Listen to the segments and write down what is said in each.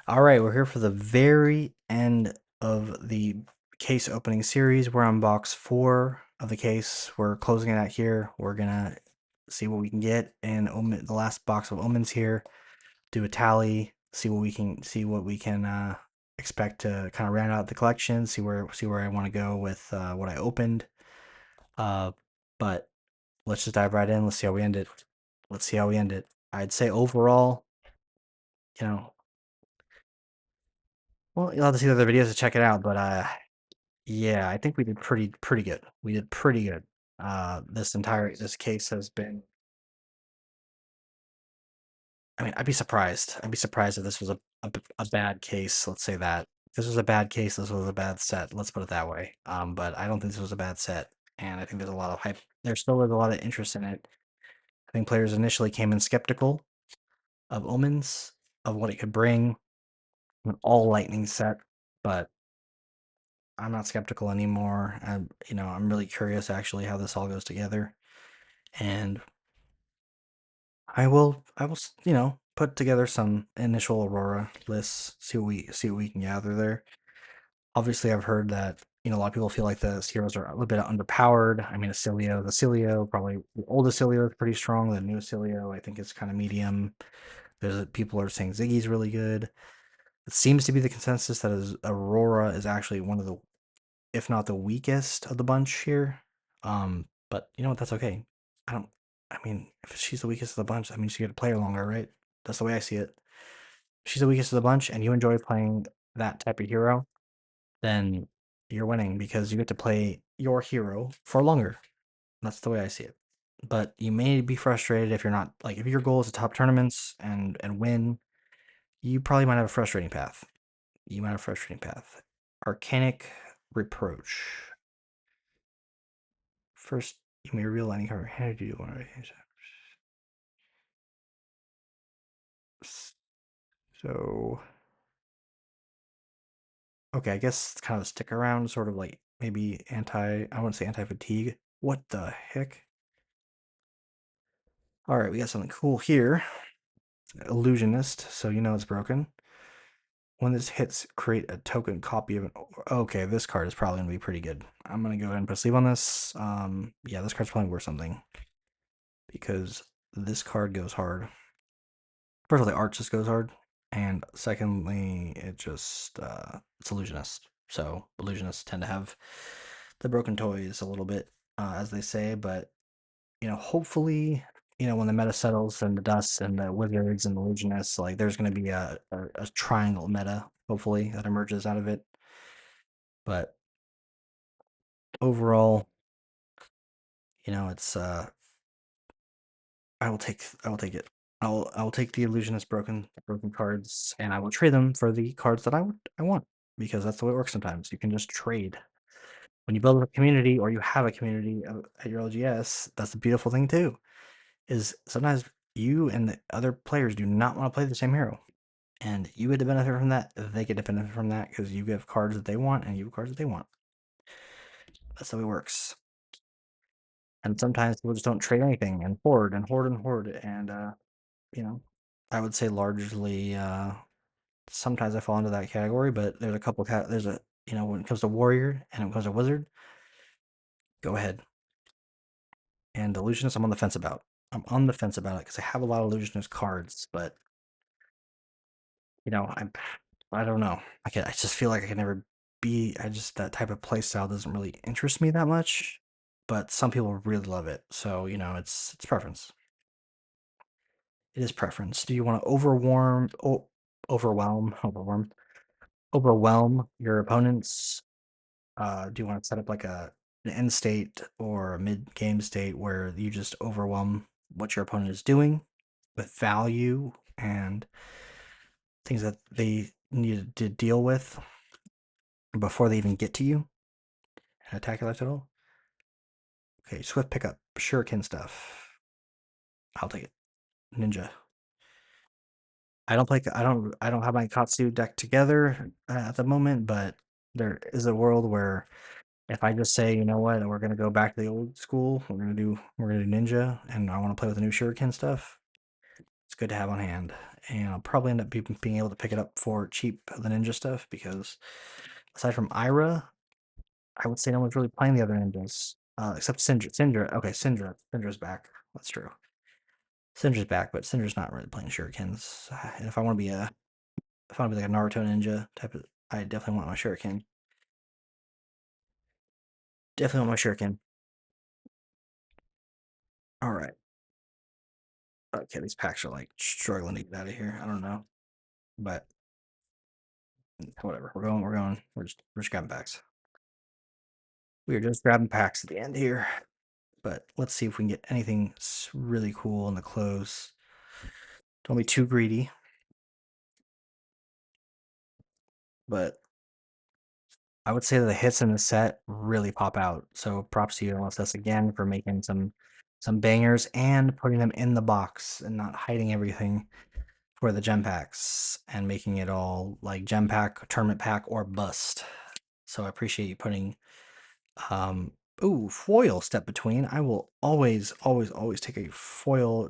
All right, we're here for the very end of the case opening series. We're on box 4 of the case. We're closing it out here. We're gonna see what we can get in the last box of omens here. Do a tally, see what we can expect to kind of round out the collection. See where I want to go with what I opened. Uh, but let's just dive right in. Let's see how we end it. Let's see how we end it. I'd say overall, you know, well, you'll have to see the other videos to check it out, but yeah, I think we did pretty good. We did pretty good. This case has been. I mean, I'd be surprised. I'd be surprised if this was a bad case. Let's say that if this was a bad case, this was a bad set. Let's put it that way. But I don't think this was a bad set, and I think there's a lot of hype. There still is a lot of interest in it. I think players initially came in skeptical of Omens, of what it could bring, an all lightning set, but I'm not skeptical anymore. I'm really curious actually how this all goes together, and put together some initial Aurora lists, see what we can gather there. Obviously, I've heard that a lot of people feel like the heroes are a little bit underpowered. I mean, the Cilio, probably the old Cilio is pretty strong. The new Cilio, I think, is kind of medium. People are saying Ziggy's really good. It seems to be the consensus that is Aurora is actually one of the, if not the weakest of the bunch here. But you know what? That's okay. I don't. I mean, if she's the weakest of the bunch, that means you get to play her longer, right? That's the way I see it. If she's the weakest of the bunch, and you enjoy playing that type of hero, then you're winning because you get to play your hero for longer. That's the way I see it. But you may be frustrated if you're not like if your goal is to top tournaments and win. You probably might have a frustrating path. You might have a frustrating path. Arcanic Reproach. First, you may reveal any card. How did you do one? So, okay, I guess it's kind of a stick around, sort of like maybe I wouldn't say anti fatigue. What the heck? All right, we got something cool here. Illusionist, so you know it's broken. When this hits, create a token copy of an. Okay, this card is probably gonna be pretty good. I'm gonna go ahead and put sleep on this. Yeah, this card's probably worth something because this card goes hard. First of all, the art just goes hard, and secondly, it's illusionist. So illusionists tend to have the broken toys a little bit, as they say. But hopefully, when the meta settles and the dust and the wizards and the illusionists, like there's going to be a triangle meta, hopefully that emerges out of it. But overall, it's I will take it. I will take the illusionist broken cards, and I will trade them for the cards that I want because that's the way it works. Sometimes you can just trade when you build a community or you have a community at your LGS. That's the beautiful thing too. Is sometimes you and the other players do not want to play the same hero, and you get to benefit from that. They get to benefit from that because you have cards that they want and you have cards that they want. That's the way it works. And sometimes people just don't trade anything and hoard and hoard and hoard and you know, I would say largely, sometimes I fall into that category, but there's a couple there's a when it comes to warrior and when it comes to wizard, go ahead. And illusionist, I'm on the fence about. I'm on the fence about it because I have a lot of illusionist cards, but I don't know. I just feel like I can never be. I just that type of play style doesn't really interest me that much. But some people really love it, so it's preference. It is preference. Do you want to overwhelm your opponents? Do you want to set up like an end state or a mid game state where you just overwhelm what your opponent is doing with value and things that they need to deal with before they even get to you and attack your life total? Okay, swift pickup, shuriken stuff. I'll take it. Ninja. I don't have my Katsu deck together at the moment, but there is a world where if I just say, you know what, we're gonna go back to the old school, we're gonna do ninja, and I want to play with the new shuriken stuff. It's good to have on hand, and I'll probably end up being able to pick it up for cheap the ninja stuff because aside from Ira, I would say no one's really playing the other ninjas except Syndra. Syndra's back. That's true. Syndra's back, but Syndra's not really playing shurikens. And if I want to be like a Naruto ninja type of, I definitely want my shuriken. Definitely want my shuriken. All right. Okay, these packs are like struggling to get out of here. I don't know, but whatever. We're just grabbing packs. We are just grabbing packs at the end here. But let's see if we can get anything really cool in the close. Don't be too greedy. But I would say that the hits in the set really pop out. So props to you, LSS, again for making some bangers and putting them in the box and not hiding everything for the gem packs and making it all like gem pack, tournament pack, or bust. So I appreciate you putting ooh, foil step between. I will always take a foil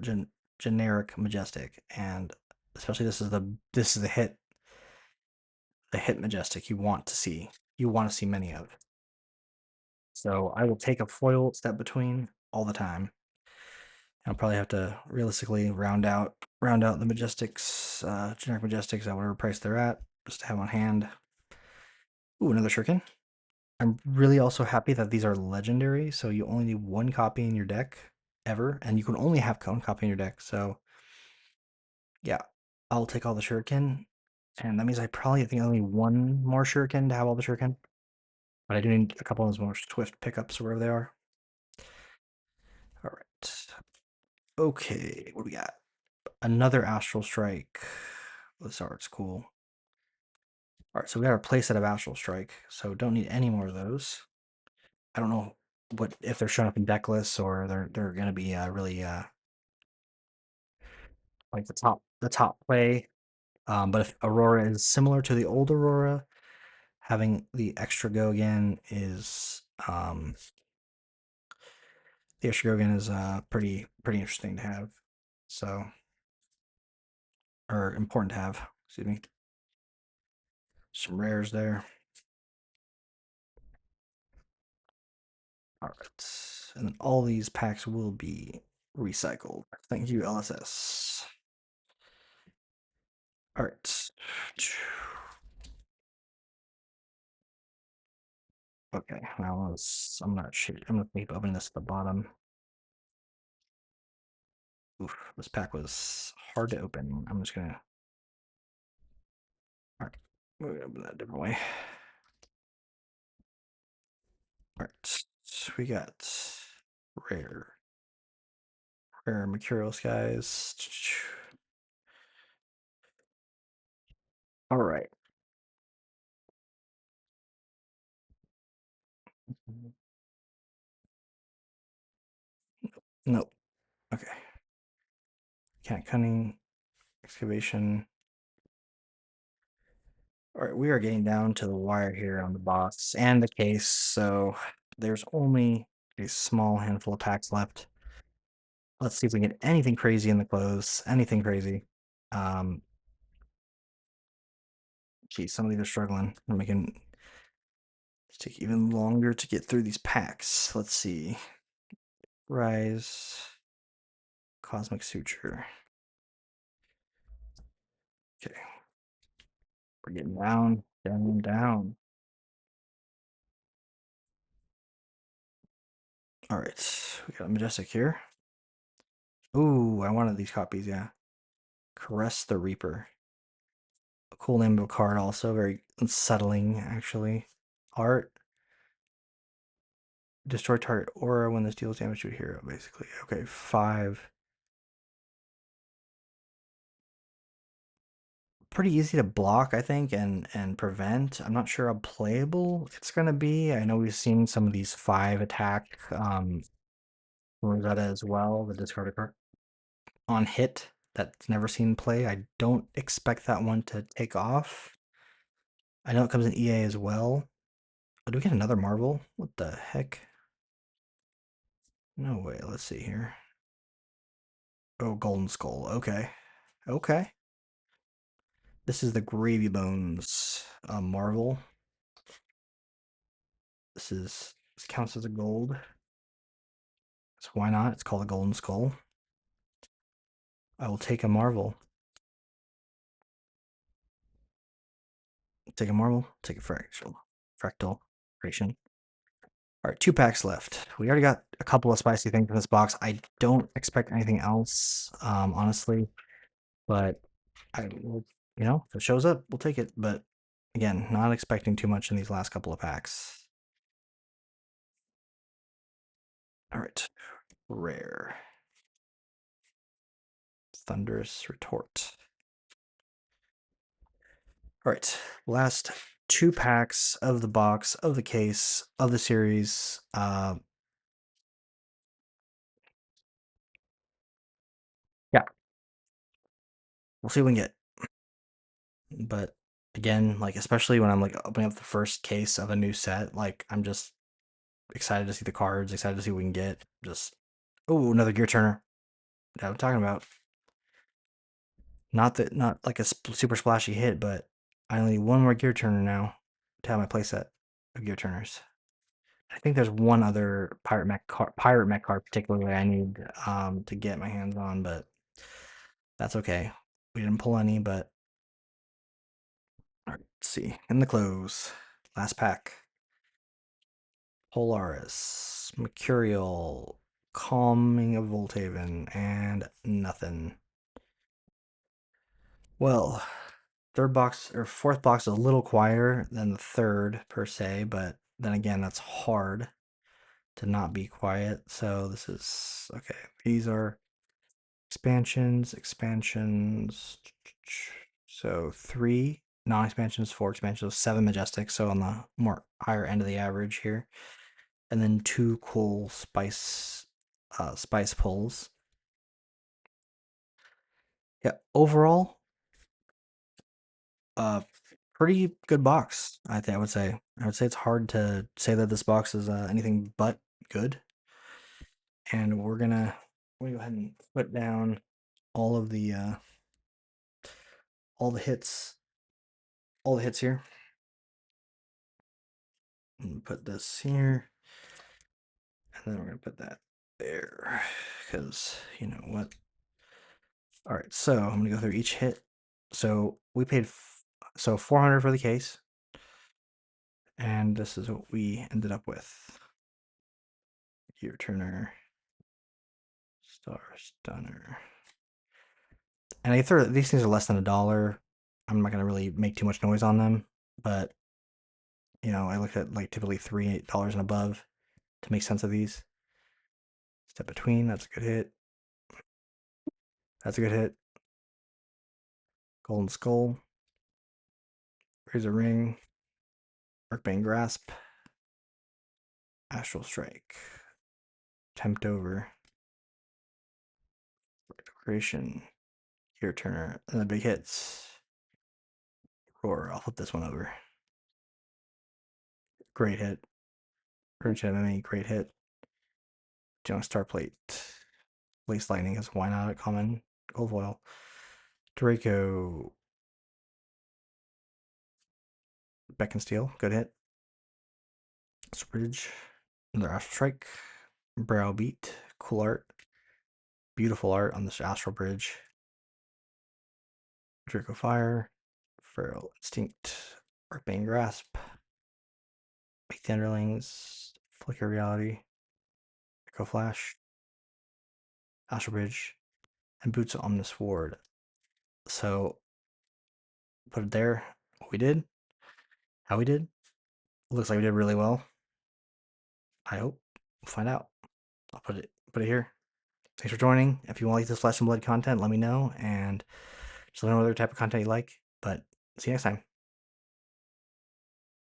generic majestic, and especially this is the hit majestic you want to see. You want to see many of. So I will take a foil step between all the time. I'll probably have to realistically round out the majestics, generic majestics at whatever price they're at, just to have on hand. Ooh, another shuriken. I'm really also happy that these are legendary, so you only need one copy in your deck ever, and you can only have one copy in your deck. So yeah, I'll take all the shuriken, and that means I think I only need one more shuriken to have all the shuriken, but I do need a couple of those more swift pickups wherever they are. All right. Okay, what do we got? Another Astral Strike. This art's cool. All right, so we got our playset of Astral Strike, so don't need any more of those. I don't know what if they're showing up in deck lists or they're gonna be really like the top play. But if Aurora is similar to the old Aurora, having the extra go again is pretty interesting to have. So or important to have. Excuse me. Some rares there. All right, and then all these packs will be recycled. Thank you, LSS. All right. Okay, now I'm not sure. I'm gonna keep opening this at the bottom. Oof, this pack was hard to open. I'm just gonna. All right, we're gonna open that a different way. All right, we got rare, rare Mercurial Skies. All right. Nope. Okay. Cat Cunning, Excavation. All right, we are getting down to the wire here on the box and the case, so there's only a small handful of packs left. Let's see if we can get anything crazy in the close. Anything crazy. Um, Geez, some of these are struggling. They're making it take even longer to get through these packs. Let's see. Rise, Cosmic Suture. Okay, we're getting down. All right, we got a Majestic here. Ooh, I wanted these copies, yeah. Caress the Reaper. A cool name of a card, also very unsettling, actually. Art. Destroy target aura when this deals damage to a hero, basically. Okay, 5. Pretty easy to block, I think, and prevent. I'm not sure how playable it's gonna be. I know we've seen some of these 5 attack Rosetta as well, the discard card on hit that's never seen play. I don't expect that one to take off. I know it comes in EA as well. Oh, do we get another Marvel? What the heck? No way. Let's see here. Oh, Golden Skull. Okay. Okay. This is the Gravy Bones Marvel. This counts as a gold. So why not? It's called a Golden Skull. I will take a Marvel. Take a Marvel. Take a Fractal Creation. All right, 2 packs left. We already got a couple of spicy things in this box. I don't expect anything else, honestly, but I will, if it shows up, we'll take it. But again, not expecting too much in these last couple of packs. All right, rare. Thunderous Retort. All right, last 2 packs of the box, of the case, of the series. Yeah, we'll see what we can get. But again, like especially when I'm like opening up the first case of a new set, like I'm just excited to see the cards, excited to see what we can get. Just another gear turner. That I'm talking about. Not like a super splashy hit, but I only need one more gear turner now to have my playset of gear turners. I think there's one other pirate mech card particularly I need to get my hands on, but that's okay. We didn't pull any, but all right, let's see. In the close. Last pack. Polaris, Mercurial, Calming of Voltaven, and nothing. Well, third box or fourth box is a little quieter than the third per se, but then again, that's hard to not be quiet. So this is okay. These are expansions. So 3 non-expansions, 4 expansions, 7 majestic. So on the more higher end of the average here, and then 2 cool spice pulls. Yeah, overall, uh, pretty good box. I would say. I would say it's hard to say that this box is anything but good. And we're gonna go ahead and put down all of the all the hits, here. And put this here, and then we're gonna put that there, because you know what. All right, so I'm gonna go through each hit. So we paid 400 for the case, and this is what we ended up with. Gear Turner, Star Stunner. And I thought these things are less than $1. I'm not gonna really make too much noise on them, but I looked at like typically $3 and above to make sense of these. Step Between, that's a good hit. That's a good hit. Golden Skull, Razor Ring, Arcbane Grasp, Astral Strike, Tempt Over, Creation, Gear Turner, and the big hits. Roar, I'll flip this one over. Great hit. Urge MMA, great hit. Junk Star Plate. Lace Lightning is why not a common gold foil. Draco. Beck and Steel, good hit. Bridge. Another Astral Strike. Browbeat, cool art. Beautiful art on this Astral Bridge. Draco Fire. Feral Instinct. Arcbane Grasp. Big Thunderlings. Flicker Reality. Echo Flash. Astral Bridge. And Boots of Omnis Ward. So put it there. What we did. How we did. Looks like we did really well. I hope. We'll find out. I'll put it here. Thanks for joining. If you want to like this Flesh and Blood content, let me know, and just let me know what other type of content you like. But see you next time.